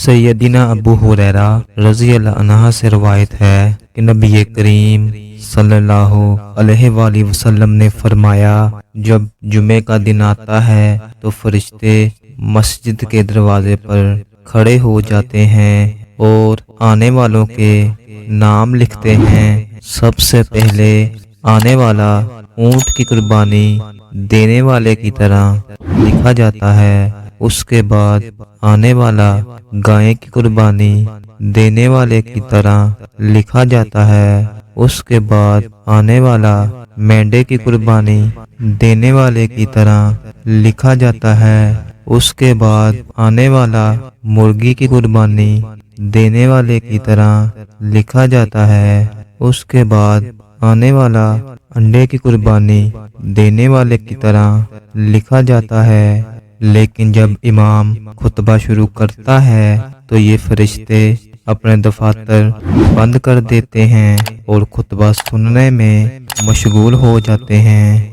سیدنا ابو ہریرہ رضی اللہ عنہ سے روایت ہے کہ نبی کریم صلی اللہ علیہ وآلہ وسلم نے فرمایا، جب جمعے کا دن آتا ہے تو فرشتے مسجد کے دروازے پر کھڑے ہو جاتے ہیں اور آنے والوں کے نام لکھتے ہیں۔ سب سے پہلے آنے والا اونٹ کی قربانی دینے والے کی طرح لکھا جاتا ہے، اس کے بعد آنے والا گائے کی قربانی دینے والے کی طرح لکھا جاتا ہے، اس کے بعد آنے والا مینڈے کی قربانی دینے والے کی طرح لکھا جاتا ہے، اس کے بعد آنے والا مرغی کی قربانی دینے والے کی طرح لکھا جاتا ہے، اس کے بعد آنے والا انڈے کی قربانی دینے والے کی طرح لکھا جاتا ہے۔ لیکن جب امام خطبہ شروع کرتا ہے تو یہ فرشتے اپنے دفاتر بند کر دیتے ہیں اور خطبہ سننے میں مشغول ہو جاتے ہیں۔